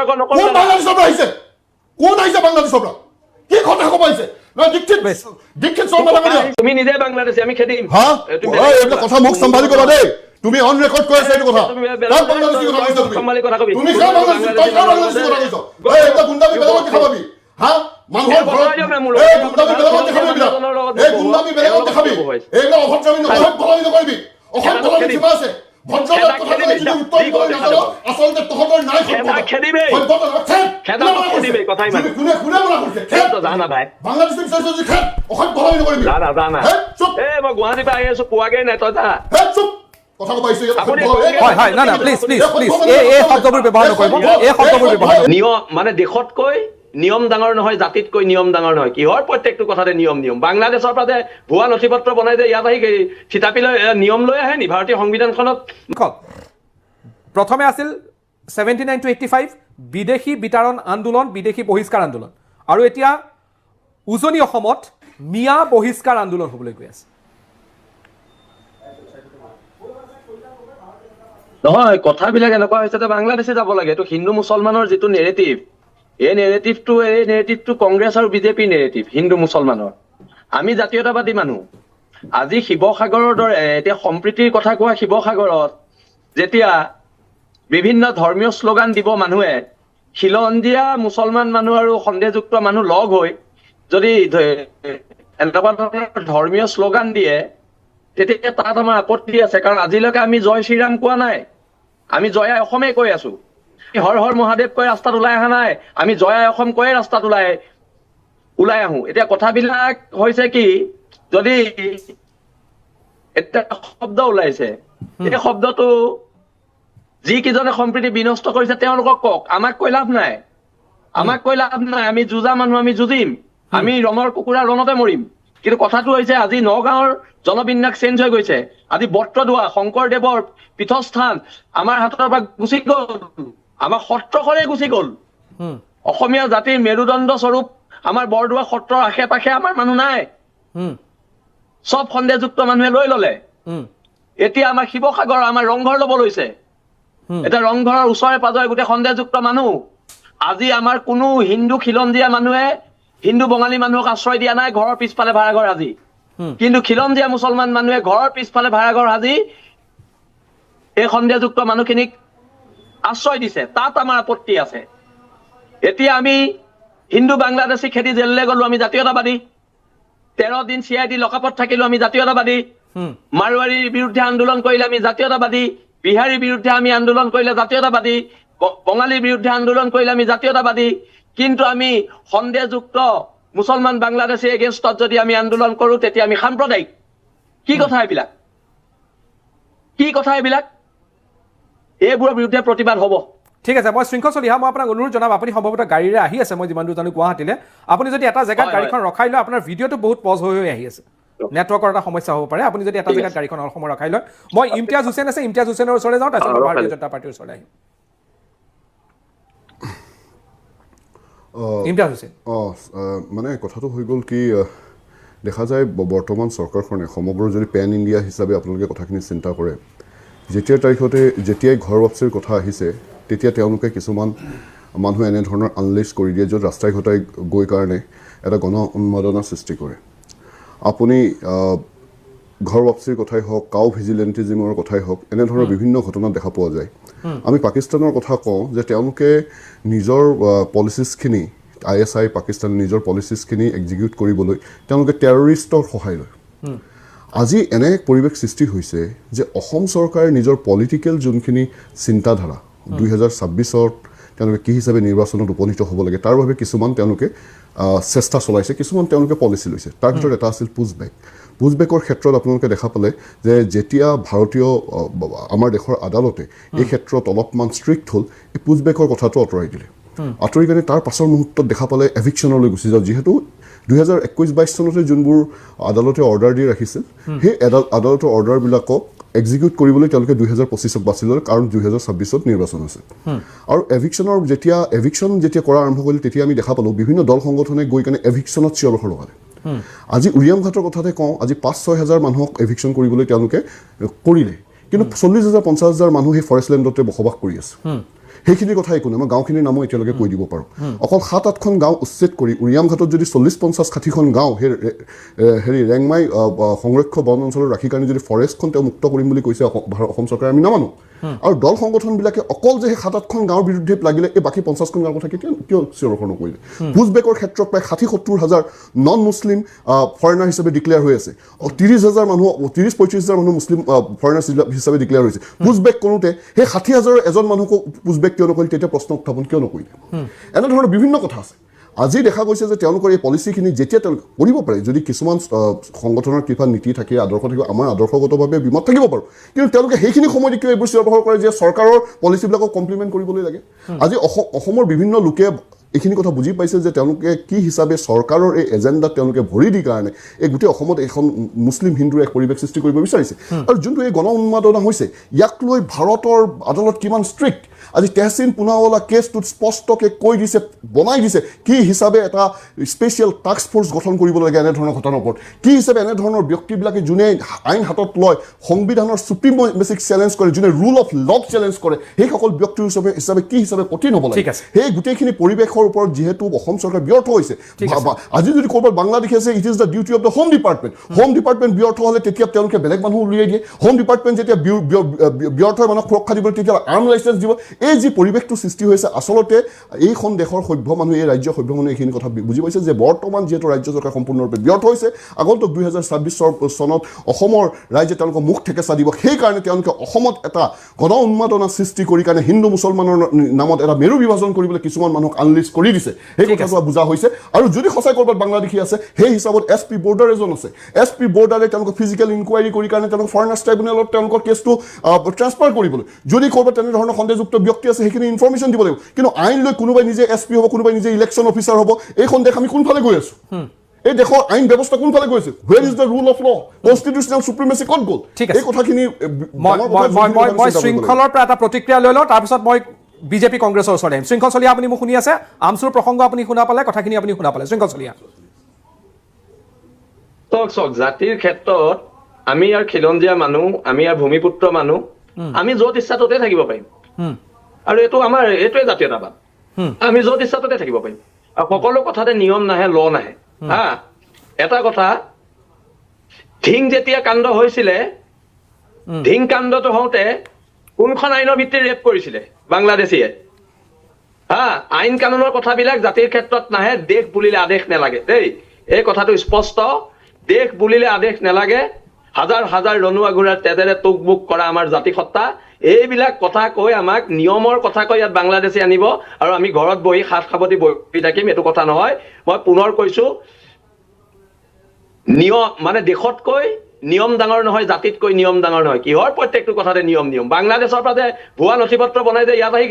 তৰ্ক নকৰো কোন বাংলাদেশৰ পৰা আহিছে কোন আহিছে বাংলাদেশৰ পৰা কি কথা ক'ব আহিছে না দীক্ষিত শৰ্মা ডাঙৰীয়া তুমি নিজে বাংলাদেশী আমি খেদিম হা এইবিলাক কথা মোক চম্ভালি ক'বা দেই তুমি অন ৰেকৰ্ড কৈ আছা এইটো কথা কাক বাংলাদেশী কথা কৈছা তুমি কাক বাংলাদেশী তই কাক বাংলাদেশী কথা কৈছ এইটা গুণ্ডামি বেলেগত দেখাবি হা মানুহৰ ঘৰত এই গুণ্ডামি বেলেগত দেখাবি এই গুণ্ডামি বেলেগত দেখাবি এইবিলাক অভদ্ৰামি নকৰিবি অসম বলমি সীমা আছে ভদ্ৰতাৰ কথা ক'লে যদি উত্তৰ দিবলৈ নাজানো আচলতে তহঁতৰ নাই কোনে মনা কৰিছে জানা ভাই বাংলাদেশ বিচাৰিছ যদি খেদ অসম বলমি নকৰিবি জানা মই গুৱাহাটীৰ পৰা আহি আছো পোৱাগৈ নাই তই যা চুপ কথা ক'ব আহিছে হয় হয় না প্লিজ এই শব্দবোৰ ব্যৱহাৰ নকৰিব এই শব্দবোৰ ব্যৱহাৰ নিয়ম মানে দেশতকৈ নিয়ম ডাঙৰ নহয় জাতিতকৈ নিয়ম ডাঙৰ নহয় কিহৰ প্ৰত্যেকটো কথাতে নিয়ম বাংলাদেশৰ পৰা যে ভুৱা নথি পত্ৰ বনাই যে ইয়াত আহি থিতাপি লৈ নিয়ম লৈ আহে নি ভাৰতীয় সংবিধানখনত প্ৰথমে আছিল 79 to 85 বিদেশী বিতাৰণ আন্দোলন বিদেশী বহিষ্কাৰ আন্দোলন আৰু এতিয়া উজনি অসমত মিয়া বহিষ্কাৰ আন্দোলন হ'বলৈ গৈ আছে নহয় কথাবিলাক এনেকুৱা হৈছে যে বাংলাদেশে যাব লাগে এইটো হিন্দু মুছলমানৰ যিটো নেৰেটিভ এই নেৰেটিভটো কংগ্ৰেছ আৰু বিজেপি নেৰেটিভ হিন্দু মুছলমানৰ আমি জাতীয়তাবাদী মানুহ আজি শিৱসাগৰৰ দৰে এতিয়া সম্প্ৰীতিৰ কথা কোৱা শিৱসাগৰত যেতিয়া বিভিন্ন ধৰ্মীয় শ্লোগান দিব মানুহে খিলঞ্জীয়া মুছলমান মানুহ আৰু সন্দেহযুক্ত মানুহ লগ হৈ যদি এনেকুৱা ধৰণৰ ধৰ্মীয় শ্লোগান দিয়ে তেতিয়া তাত আমাৰ আপত্তি আছে কাৰণ আজিলৈকে আমি জয় শ্ৰীৰাম কোৱা নাই আমি জয় আই অসমেই কৈ আছো হৰ হৰ মহাদেৱ কৈ ৰাস্তাত ওলাই অহা নাই আমি জয় আই অসম কৈয়ে ৰাস্তাত ওলাই আহো এতিয়া কথাবিলাক হৈছে কি যদি এটা শব্দ ওলাইছে এই শব্দটো যিকেইজনে সম্প্ৰীতি বিনষ্ট কৰিছে তেওঁলোকক কওক আমাক কৈ লাভ নাই আমি যুঁজা মানুহ আমি যুঁজিম আমি ৰঙৰ কুকুৰা ৰণতে মৰিম কিন্তু কথাটো হৈছে আজি নগাঁৱৰ জনবিন্যাস চেঞ্জ হৈ গৈছে আজি বট্ৰদুৱা শংকৰদেৱৰ পীঠস্থান আমাৰ হাতৰ পৰা গুচি গ'ল আমাৰ সত্ৰখনেই গুচি গ'ল অসমীয়া জাতিৰ মেৰুদণ্ড স্বৰূপ আমাৰ বৰদোৱা সত্ৰৰ আশে পাশে আমাৰ মানুহ নাই চব সন্দেহযুক্ত মানুহে লৈ ললে এতিয়া আমাৰ শিৱসাগৰ আমাৰ ৰংঘৰ ল'ব লৈছে এটা ৰংঘৰৰ ওচৰে পাজৰে গোটেই সন্দেহযুক্ত মানুহ আজি আমাৰ কোনো হিন্দু খিলঞ্জীয়া মানুহে হিন্দু বঙালী মানুহক আশ্ৰয় দিয়া নাই ঘৰৰ পিছফালে ভাড়াঘৰ আজি কিন্তু খিলঞ্জীয়া মুছলমান মানুহে ঘৰৰ পিছফালে ভাড়াঘৰ আজি এই সন্দেহযুক্ত মানুহখিনিক আশ্ৰয় দিছে তাত আমাৰ আপত্তি আছে এতিয়া আমি হিন্দু বাংলাদেশী খেদি জেললৈ গলো আমি জাতীয়তাবাদী 13 দিন CID লকআপত থাকিলো আমি জাতীয়তাবাদী মাৰোৱাৰীৰ বিৰুদ্ধে আন্দোলন কৰিলে আমি জাতীয়তাবাদী বিহাৰীৰ বিৰুদ্ধে আমি আন্দোলন কৰিলে জাতীয়তাবাদী বঙালীৰ বিৰুদ্ধে আন্দোলন কৰিলে আমি জাতীয়তাবাদী কিন্তু আমি সন্দেহযুক্ত মুছলমান বাংলাদেশী এগেইনষ্টত যদি আমি আন্দোলন কৰো তেতিয়া আমি সাম্প্ৰদায়িক কি কথা এইবিলাক এইবোৰৰ বিৰুদ্ধে প্ৰতিবাদ হ'ব ঠিক আছে মই শৃংখল চলিহা মই আপোনাক অনুৰোধ জনাম আপুনি সম্ভৱতঃ গাড়ীৰে আহি আছে মই যিমান দূৰ জানো গুৱাহাটীলৈ আপুনি যদি এটা জেগাত গাড়ীখন ৰখাই লয় আপোনাৰ ভিডিঅ'টো বহুত পজ হৈ আহি আছে নেটৱৰ্কৰ এটা সমস্যা হ'ব পাৰে আপুনি যদি এটা জেগাত গাড়ীখন অলপ সময় ৰখাই লয় মই ইমতিয়াজ হুছেইন আছে ইমতিয়াজ হুছেইনৰ ওচৰলৈ যাওঁ তাৰপিছত ভাৰতীয় জনতা পাৰ্টিৰ ওচৰলৈ আহিম ইমতিয়াজ হুছেইন মানে কথাটো হৈ গ'ল কি দেখা যায় বৰ্তমান চৰকাৰখনে সমগ্ৰ যদি পেন ইণ্ডিয়া হিচাপে আপোনালোকে কথাখিনি চিন্তা কৰে যেতিয়াই ঘৰ ৱাপচিৰ কথা আহিছে তেতিয়া তেওঁলোকে কিছুমান মানুহ এনেধৰণৰ আনলিষ্ট কৰি দিয়ে য'ত ৰাস্তাই ঘাটাই গৈ কাৰণে এটা গণ উন্মাদনাৰ সৃষ্টি কৰে আপুনি ঘৰ ৱাপচিৰ কথাই হওক কাউ ভিজিলেণ্টিজিমৰ কথাই হওক এনেধৰণৰ বিভিন্ন ঘটনা দেখা পোৱা যায় আমি পাকিস্তানৰ কথা কওঁ যে তেওঁলোকে নিজৰ পলিচিছখিনি ISI পাকিস্তানে নিজৰ পলিচিছখিনি এক্সিকিউট কৰিবলৈ তেওঁলোকে টেৰৰিষ্টৰ সহায় লয় আজি এনে এক পৰিৱেশ সৃষ্টি হৈছে যে অসম চৰকাৰে নিজৰ পলিটিকেল যোনখিনি চিন্তাধাৰা 2026ত তেওঁলোকে কি হিচাপে নিৰ্বাচনত উপনীত হ'ব লাগে তাৰ বাবে কিছুমান তেওঁলোকে চেষ্টা চলাইছে কিছুমান তেওঁলোকে পলিচি লৈছে তাৰ ভিতৰত এটা আছিল পুজবেকৰ ক্ষেত্ৰত আপোনালোকে দেখা পালে যে যেতিয়া ভাৰতীয় আমাৰ দেশৰ আদালতে এই ক্ষেত্ৰত অলপমান ষ্ট্ৰিক্ট হ'ল এই পুজবেকৰ কথাটো আঁতৰাই দিলে আঁতৰি কিনে তাৰ পাছৰ মুহূৰ্তত দেখা পালে এভিকশ্যনলৈ গুচি যাওঁ যিহেতু 2021-22 চনতে যোনবোৰ আদালতে অৰ্ডাৰ দি ৰাখিছিল সেই আদালতৰ অৰ্ডাৰবিলাকক এক্সিকিউট কৰিবলৈ তেওঁলোকে 2025ক বাছি ল'লে কাৰণ 2026ত নিৰ্বাচন আছে আৰু এভিকশ্যন যেতিয়া কৰা আৰম্ভ কৰিলে তেতিয়া আমি দেখা পালোঁ বিভিন্ন দল সংগঠনে গৈ কিনে এভিকশ্যনত চিঞৰ লগালে আজি উৰিয়াম ঘাটৰ কথাতে কওঁ আজি 5-6 হাজাৰ মানুহক এভিকশ্যন কৰিবলৈ তেওঁলোকে কৰিলে কিন্তু 40,000-50,000 মানুহ সেই ফৰেষ্ট লেণ্ডতে বসবাস কৰি আছে সেইখিনি কথা একো নাই মই গাঁওখিনিৰ নামো এতিয়ালৈকে কৈ দিব পাৰোঁ অকল 7-8খন গাঁও উচ্ছেদ কৰি উৰিয়াম ঘাটত যদি 40-50-60খন গাঁও হেৰি ৰেংমাই সংৰক্ষ বন অঞ্চলত ৰাখি কাৰণে যদি ফৰেষ্টখন তেওঁ মুক্ত কৰিম বুলি কৈছে অসম চৰকাৰে আমি নামানো আৰু দল সংগঠনবিলাকে অকল যে সেই 7-8খন গাঁৱৰ বিৰুদ্ধে লাগিলে এই বাকী 50খন গাঁৱৰ কথা কিয় চিৰখৰ নকৰিলে পুছবেকৰ ক্ষেত্ৰত প্ৰায় 60-70 হাজাৰ নন মুছলিম ফৰেনাৰ হিচাপে ডিক্লেয়াৰ হৈ আছে 30,000 মানুহ 30-35,000 মানুহ মুছলিম ফৰেনাৰ হিচাপে ডিক্লেয়াৰ হৈছে পুছবেক কৰোঁতে সেই 60,000 এজন মানুহক পুছবেক কিয় নকৰিলে তেতিয়া প্ৰশ্ন উত্থাপন কিয় নকৰিলে এনেধৰণৰ বিভিন্ন কথা আছে আজি দেখা গৈছে যে তেওঁলোকৰ এই পলিচিখিনি যেতিয়া তেওঁলোকে কৰিব পাৰে যদি কিছুমান সংগঠনৰ কিবা নীতি থাকে আদৰ্শ থাকিব আমাৰ আদৰ্শগতভাৱে বিমত থাকিব পাৰোঁ কিন্তু তেওঁলোকে সেইখিনি সময়ত কিয় এইবোৰ ব্যৱহাৰ কৰে যে চৰকাৰৰ পলিচিবিলাকক কমপ্লিমেণ্ট কৰিবলৈ লাগে আজি অসমৰ বিভিন্ন লোকে এইখিনি কথা বুজি পাইছে যে তেওঁলোকে কি হিচাপে চৰকাৰৰ এই এজেণ্ডাত তেওঁলোকে ভৰি দি কাৰণে এই গোটেই অসমত এখন মুছলিম হিন্দুৰ এক পৰিৱেশ সৃষ্টি কৰিব বিচাৰিছে আৰু যোনটো এই গণ উন্মাদনা হৈছে ইয়াক লৈ ভাৰতৰ আদালত কিমান ষ্ট্ৰিক্ট আজি তেহচিন পুনাৱালা কেছটোত স্পষ্টকৈ কৈ দিছে বনাই দিছে কি হিচাপে এটা স্পেচিয়েল টাস্ক ফ'ৰ্চ গঠন কৰিব লাগে এনেধৰণৰ ঘটনাৰ ওপৰত কি হিচাপে এনেধৰণৰ ব্যক্তিবিলাকে যোনে আইন হাতত লয় সংবিধানৰ সুপ্ৰিম বেচিক চেলেঞ্জ কৰে যোনে ৰুল অফ লক চেলেঞ্জ কৰে সেইসকল ব্যক্তিৰ হিচাপে কি হিচাপে কঠিন হ'ব লাগে সেই গোটেইখিনি পৰিৱেশৰ ওপৰত যেহেতু অসম চৰকাৰ ব্যৰ্থ হৈছে আজি যদি ক'ৰবাত বাংলাদেশে আছে it is the duty of the home department ব্যৰ্থ হ'লে তেতিয়া তেওঁলোকে বেলেগ মানুহ উলিয়াই দিয়ে হোম ডিপাৰ্টমেণ্ট যেতিয়া ব্যৰ্থ হয় মানুহক সুৰক্ষা দিব তেতিয়া আৰ্ম লাইচেঞ্চ দিব এই যি পৰিৱেশটো সৃষ্টি হৈছে আচলতে এইখন দেশৰ সভ্য মানুহ এই ৰাজ্যৰ সভ্য মানুহে এইখিনি কথা বুজি পাইছে যে বৰ্তমান যিহেতু ৰাজ্য চৰকাৰ সম্পূৰ্ণৰূপে ব্যৰ্থ হৈছে আগন্তুক 2026 চনত অসমৰ ৰাইজে তেওঁলোকক মুখ ঠেকেচা দিব সেইকাৰণে তেওঁলোকে অসমত এটা গণ উন্মাদনা সৃষ্টি কৰি কাৰণে হিন্দু মুছলমানৰ নামত এটা মেৰু বিভাজন কৰিবলৈ কিছুমান মানুহক আনলিষ্ট কৰি দিছে সেই কথাটো বুজা হৈছে আৰু যদি সঁচাই ক'ৰবাত বাংলাদেশী আছে সেই হিচাপত SP বৰ্ডাৰ এজন আছে SP বৰ্ডাৰে তেওঁলোকক ফিজিকেল ইনকুৱাৰী কৰি কাৰণে তেওঁলোকক ফৰেনাৰ্ছ ট্ৰাইব্যুনেলত তেওঁলোকৰ কেছটো ট্ৰান্সফাৰ কৰিবলৈ যদি ক'ৰবাত তেনেধৰণৰ সন্দেহযুক্ত ব্যক্তি আছে সেইখিনি ইনফৰমেশ্যন দিব লাগিব কিন্তু আইন লৈ কোনোবাই নিজে SP হ'ব কোনোবাই নিজে ইলেকশ্যন অফিচাৰ হ'ব এইখন দেশ আমি কোনফালে গৈ আছোঁ এই দেশৰ আইন ব্যৱস্থা কোনফালে গৈছে where is the rule of law constitutional supremacy ক'ত গ'ল এই কথাখিনি মই শৃংখলৰ পৰা এটা প্ৰতিক্ৰিয়া লৈ লওঁ তাৰপিছত মই বিজেপি কংগ্ৰেছৰ ওচৰলৈ আহিম শৃংখল চলিহা আপুনি মোক শুনি আছে আমচুৰ প্ৰসংগ আপুনি শুনা পালে কথাখিনি আপুনি শুনা পালে শৃংখল চলিহা চাওক জাতিৰ ক্ষেত্ৰত আমি ইয়াৰ খিলঞ্জীয়া মানুহ আমি ইয়াৰ ভূমিপুত্ৰ মানুহ আমি য'ত ইচ্ছা ত'তে থাকিব পাৰিম আৰু এইটো আমাৰ এইটোৱে জাতীয়তাবাদ আমি য'ত ইচ্ছা ত'তে থাকিব পাৰিম আৰু সকলো কথাতে নিয়ম নাহে ল নাহে হা এটা কথা ধিং যেতিয়া কাণ্ড হৈছিলে ধিং কাণ্ডটো হওঁতে কোনখন আইনৰ ভিত্তিত ৰেপ কৰিছিলে বাংলাদেশীয়ে হা আইন কানুনৰ কথাবিলাক জাতিৰ ক্ষেত্ৰত নাহে দেশ বুলিলে আদেশ নালাগে দেই এই কথাটো স্পষ্ট দেশ বুলিলে আদেশ নালাগে হাজাৰ হাজাৰ ৰনুৱা ঘোঁৰাৰ তেজেৰে তোক বুক কৰা আমাৰ জাতি সত্তা এইবিলাক কথা কৈ আমাক নিয়মৰ কথা কৈ ইয়াত বাংলাদেশী আনিব আৰু আমি ঘৰত বহি হাত সাৱটি বহি থাকিম এইটো কথা নহয় মই পুনৰ কৈছো নিয়ম মানে দেশতকৈ নিয়ম ডাঙৰ নহয় জাতিতকৈ নিয়ম ডাঙৰ নহয় কিহৰ প্ৰত্যেকটো কথাতে নিয়ম বাংলাদেশৰ পৰা যে ভুৱা নথি পত্ৰ বনাই যে ইয়াত আহি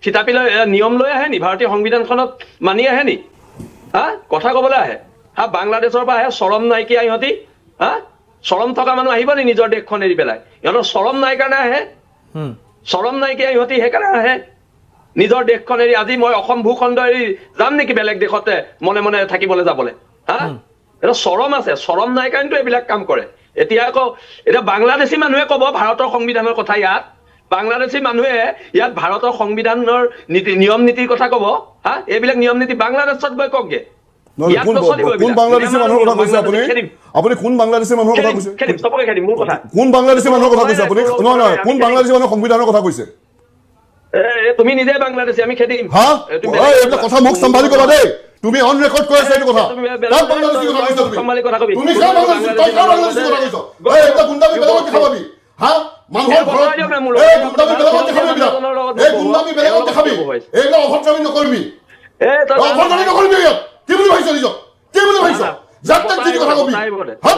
থিতাপি লৈ নিয়ম লৈ আহে নি ভাৰতীয় সংবিধানখনত মানি আহে নি হা কথা ক'বলৈ আহে হা বাংলাদেশৰ পৰা আহে চৰম নাইকিয়া ইহঁতি হা চৰম থকা মানুহ আহিব নি নিজৰ দেশখন এৰি পেলাই ইহঁতৰ চৰম নাই কাৰণে আহে চৰম নাইকিয়া ইহঁতি সেইকাৰণে আহে নিজৰ দেশখন এৰি আজি মই অসম ভূখণ্ড এৰি যাম নেকি বেলেগ দেশতে মনে মনে থাকিবলৈ যাবলৈ হা এটা চৰম আছে চৰম নাই কাৰণেতো এইবিলাক কাম কৰে এতিয়া আকৌ এতিয়া বাংলাদেশী মানুহে ক'ব ভাৰতৰ সংবিধানৰ কথা ইয়াত বাংলাদেশী মানুহে ইয়াত ভাৰতৰ সংবিধানৰ নিয়ম নীতিৰ কথা ক'ব হা এইবিলাক নিয়ম নীতি বাংলাদেশত গৈ কওকগে কোন বাংলাদেশী মানুহৰ কথা কৈছে আপুনি কোন বাংলাদেশী মানুহৰ কথা কৈছে কোন বাংলাদেশী মানুহৰ কথা কৈছে আপুনি নহয় কোন বাংলাদেশী মানুহৰ সংবিধানৰ কথা কৈছে তুমি নিজে বাংলাদেশী আমি খেদিম হা এইবিলাক কথা মোক চম্ভালি ক'বা দেই তুমি অন ৰেকৰ্ড কৰি আছা এইটো কথা কাক বাংলাদেশী কথা কৈছা তুমি কাক বাংলাদেশী তই কাক বাংলাদেশী কথা কৈছ এই এটা গুণ্ডামি বেলেগক দেখাবি হা মানুহৰ ঘৰত এই গুণ্ডামি বেলেগক দেখাবি এই গুণ্ডামি বেলেগক দেখাবি এইবিলাক অভদ্ৰামি নকৰিবি অভদ্ৰামি নকৰিবি কি বুলি ভাবিছ নিজৰ কি বুলি ভাবিছ যাক তাক যি কথা কবি হা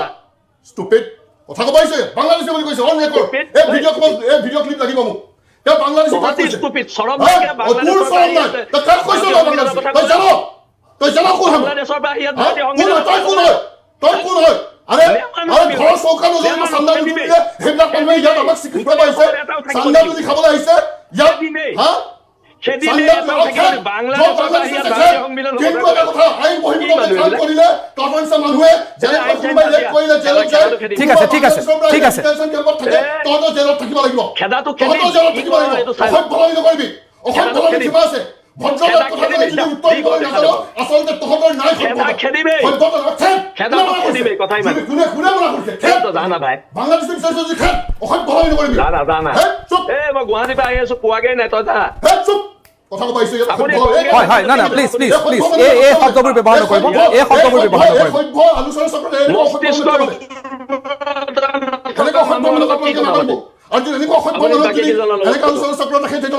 ষ্টুপিড কথা কব আহিছে বাংলাদেশী বুলি কৈছে অন ৰেকৰ্ড এই ভিডিঅ' ক্লিপ লাগিব মোক তে বাংলাদেশী কাক কৈছে ষ্টুপিড চৰম নাই তই কাক কৈছ বাংলাদেশী তই জানো কোন বাংলাদেশৰ পৰা ইয়াত ভাৰতীয় সংবিধান তই কোন হয় আৰে ঘৰৰ চৌকা নজৰ চান্দা বুলি সেইবিলাক মানুহে ইয়াত আমাক স্বীকৃতি পাইছে চান্দা বুলি খাবলৈ আহিছে ইয়াত হা ঠিক আছে অসভ্য হ'লে কিবা আছে ভদ্ৰলোক কথা ক'লে যদি উত্তৰ দিবলৈ নাজানো আচলতে তহঁতৰ নাই কোনে মনা কৰিছে বাংলাদেশে বিচাৰিছে যদি খেদ অসভ্য হ'লে নকৰিবি চুপ মই গুৱাহাটীৰ পৰা আহি আছো পোৱাগেই নাই তই যা চুপ কথা ক'ব আহিছে হয় হয় না না প্লিজ প্লিজ প্লিজ এই শব্দবোৰ ব্যৱহাৰ নকৰিব এই শব্দবোৰ ব্যৱহাৰ নকৰিব সভ্য আলোচনা চক্ৰত এনেকুৱা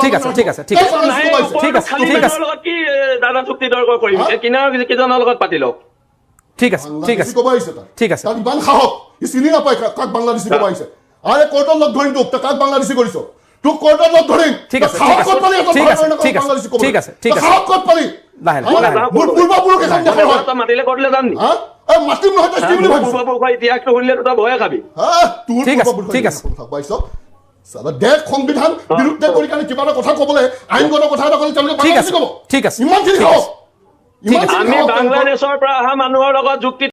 ঠিক আছে ঠিক আছে ঠিক আছে ঠিক আছে ঠিক আছে কি দাদা চুক্তি তৰ্ক কৰিম কিনাৰ কেইজনৰ লগত পাতি লওক ঠিক আছে ঠিক আছে ঠিক আছে ইমান সাহস সি চিনি নাপায় কাক বাংলাদেশী ক'ব আহিছে আৰে কোৰ্টত লগ ধৰিম তোক তই কাক বাংলাদেশী কৰিছ তোক কোৰ্টত লগ ধৰিম ঠিক আছে সাহস ক'ত পালি ঠিক আছে ঠিক আছে ঠিক আছে ঠিক আছে সাহস ক'ত পালি লাহে লাহে পূৰ্বপুৰুষ এখন দেশৰ হয় মাতিলে কৰিলে যাম নি মাতিম নহয় তই কি বুলি ভাবিছ পূৰ্বপুৰুষৰ ইতিহাসটো শুনিলে তই ভয়ে খাবি তোৰ ঠিক আছে ঠিক আছে পাইছ দেশ সংবিধান বিৰুদ্ধে কৰি কাৰণে কিবা এটা কথা ক'বলৈ আইনগত কথা এটা ক'লে তেওঁলোকে ঠিক আছে ঠিক আছে ইমানখিনি সাহস আমি বাংলাদেশৰ পৰা অহা মানুহৰ লগত যুক্তি